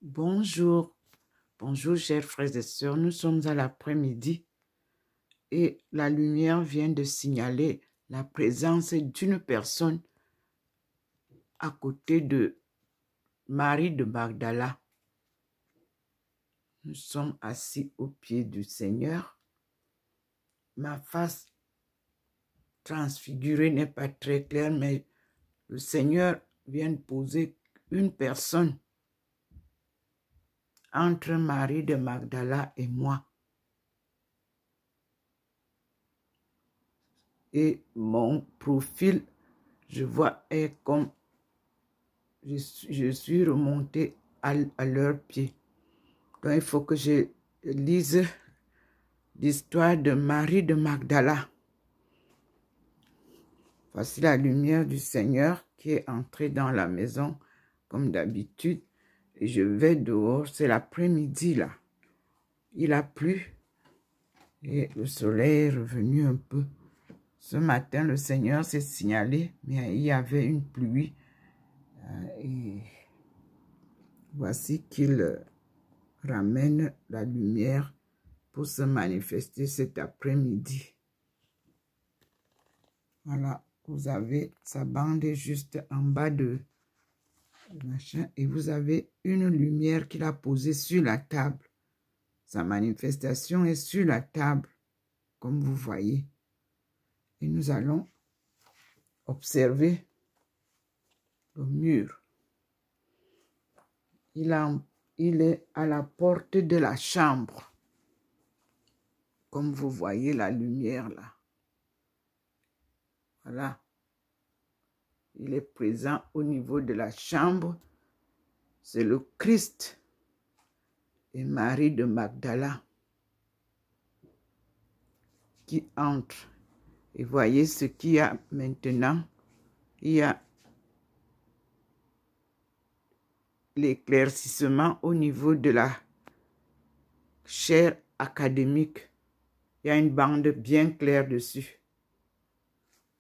Bonjour, bonjour chers frères et sœurs, nous sommes à l'après-midi et la lumière vient de signaler la présence d'une personne à côté de Marie de Magdala. Nous sommes assis au pied du Seigneur. Ma face transfigurée n'est pas très claire, mais le Seigneur vient de poser une personne entre Marie de Magdala et moi. Et mon profil, je vois, est comme je suis remontée à leurs pieds. Donc, il faut que je lise l'histoire de Marie de Magdala. Voici la lumière du Seigneur qui est entrée dans la maison, comme d'habitude. Et je vais dehors, c'est l'après-midi là. Il a plu et le soleil est revenu un peu. Ce matin, le Seigneur s'est signalé, mais il y avait une pluie. Et voici qu'il ramène la lumière pour se manifester cet après-midi. Voilà, vous avez sa bande est juste en bas de machin et vous avez une lumière qu'il a posée sur la table. Sa manifestation est sur la table, comme vous voyez. Et nous allons observer le mur. Il est à la porte de la chambre. Comme vous voyez la lumière là. Voilà. Il est présent au niveau de la chambre. C'est le Christ et Marie de Magdala qui entrent. Et voyez ce qu'il y a maintenant. Il y a l'éclaircissement au niveau de la chaire académique. Il y a une bande bien claire dessus.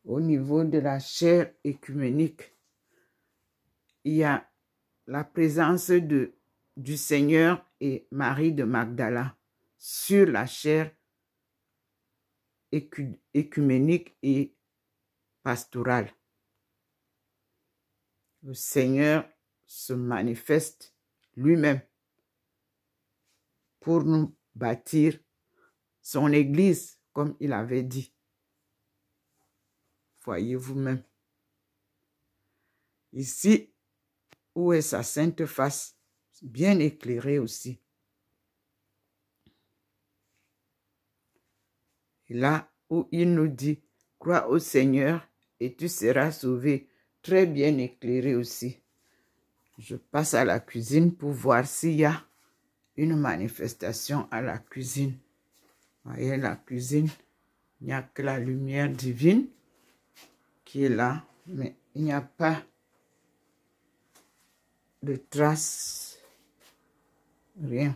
Au niveau de la chaire œcuménique, il y a la présence du Seigneur et Marie de Magdala sur la chaire œcuménique et pastorale. Le Seigneur se manifeste lui-même pour nous bâtir son église, comme il avait dit. Voyez vous-même. Ici, où est sa sainte face, bien éclairée aussi. Et là où il nous dit, crois au Seigneur et tu seras sauvé, très bien éclairé aussi. Je passe à la cuisine pour voir s'il y a une manifestation à la cuisine. Voyez la cuisine, il n'y a que la lumière divine qui est là, mais il n'y a pas de traces, rien.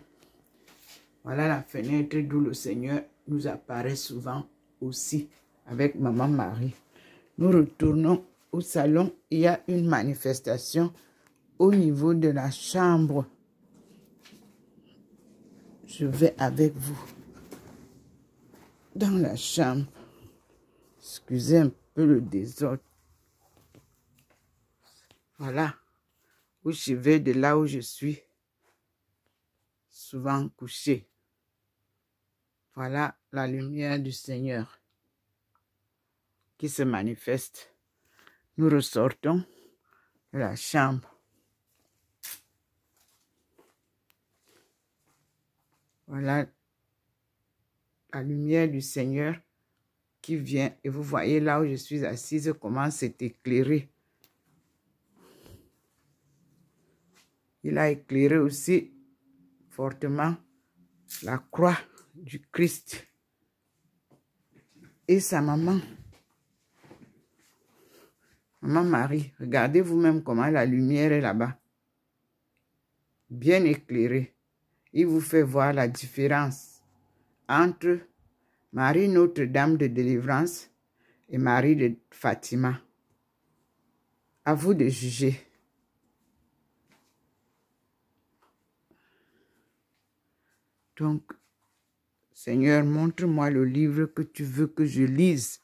Voilà la fenêtre d'où le Seigneur nous apparaît souvent aussi avec Maman Marie. Nous retournons au salon, il y a une manifestation au niveau de la chambre. Je vais avec vous dans la chambre. Excusez un peu le désordre. Voilà où je vais de là où je suis souvent couché. Voilà la lumière du Seigneur qui se manifeste. Nous ressortons de la chambre. Voilà la lumière du Seigneur qui vient. Et vous voyez là où je suis assise, comment c'est éclairé. Il a éclairé aussi fortement la croix du Christ et sa maman. Maman Marie, regardez vous-même comment la lumière est là-bas. Bien éclairée. Il vous fait voir la différence entre Marie Notre-Dame de Délivrance et Marie de Fatima. À vous de juger. Donc, Seigneur, montre-moi le livre que tu veux que je lise.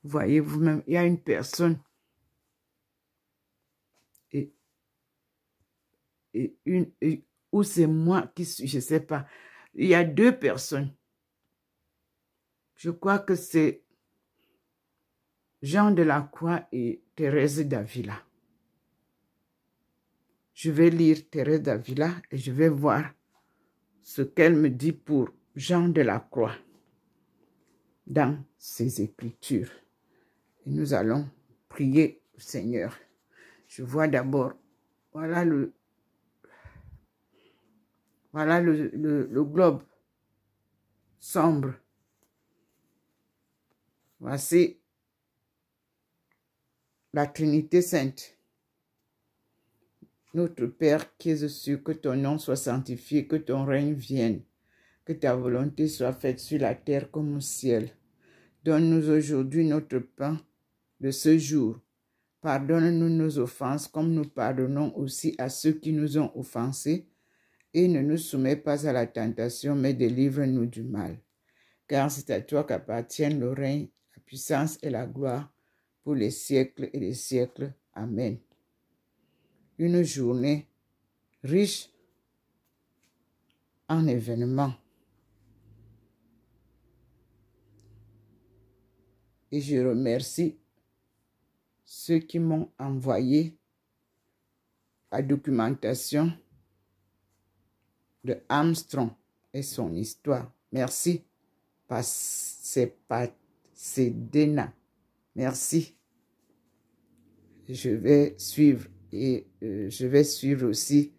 Vous voyez vous-même, il y a une personne ou c'est moi qui suis, je ne sais pas. Il y a deux personnes. Je crois que c'est Jean de la Croix et Thérèse d'Avila. Je vais lire Thérèse d'Avila et je vais voir ce qu'elle me dit pour Jean de la Croix dans ses écritures. Et nous allons prier au Seigneur. Je vois d'abord, voilà le globe sombre. Voici la Trinité Sainte. Notre Père qui es aux cieux, que ton nom soit sanctifié, que ton règne vienne, que ta volonté soit faite sur la terre comme au ciel. Donne-nous aujourd'hui notre pain de ce jour. Pardonne-nous nos offenses comme nous pardonnons aussi à ceux qui nous ont offensés. Et ne nous soumets pas à la tentation, mais délivre-nous du mal. Car c'est à toi qu'appartiennent le règne, la puissance et la gloire pour les siècles et les siècles. Amen. Une journée riche en événements. Et je remercie ceux qui m'ont envoyé la documentation de Armstrong et son histoire. Merci, Pasadena. Merci. Je vais suivre et je vais suivre aussi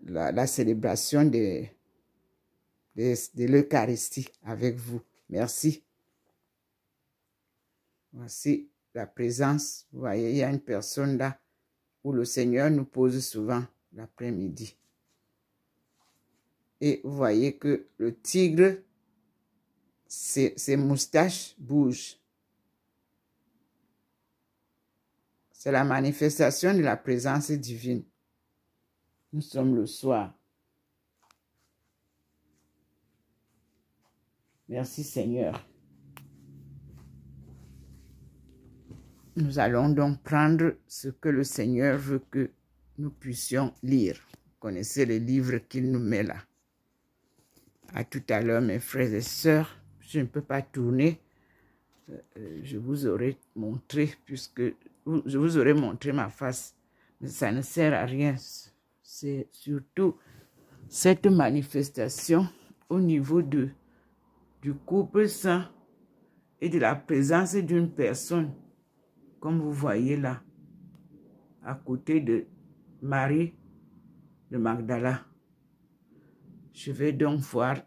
la célébration de l'Eucharistie avec vous. Merci. Voici la présence. Vous voyez, il y a une personne là où le Seigneur nous pose souvent l'après-midi. Et vous voyez que le tigre, ses moustaches bougent. C'est la manifestation de la présence divine. Nous sommes le soir. Merci Seigneur. Nous allons donc prendre ce que le Seigneur veut que nous puissions lire. Vous connaissez les livres qu'il nous met là. À tout à l'heure, mes frères et sœurs. Je ne peux pas tourner. Je vous aurais montré, je vous aurais montré ma face. Mais ça ne sert à rien. C'est surtout cette manifestation au niveau du couple saint et de la présence d'une personne, comme vous voyez là, à côté de Marie de Magdala. Je vais donc voir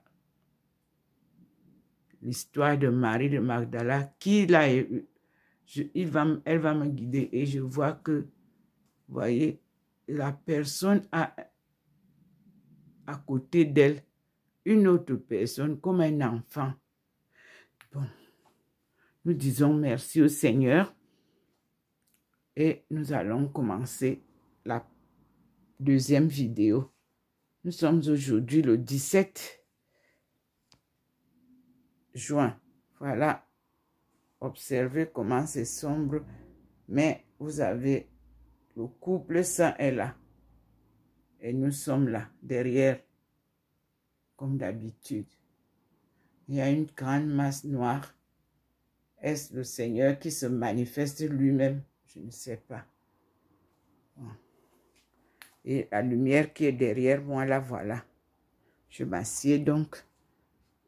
l'histoire de Marie de Magdala, elle va me guider et je vois que, vous voyez, la personne a à côté d'elle une autre personne comme un enfant. Bon, nous disons merci au Seigneur et nous allons commencer la deuxième vidéo. Nous sommes aujourd'hui le 17 juin. Voilà, observez comment c'est sombre, mais vous avez le couple saint est là. Et nous sommes là, derrière, comme d'habitude. Il y a une grande masse noire. Est-ce le Seigneur qui se manifeste lui-même? Je ne sais pas. Et la lumière qui est derrière moi, là, voilà. Je m'assieds donc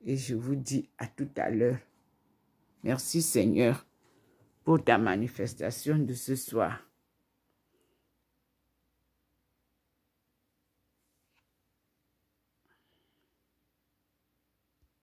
et je vous dis à tout à l'heure. Merci Seigneur pour ta manifestation de ce soir.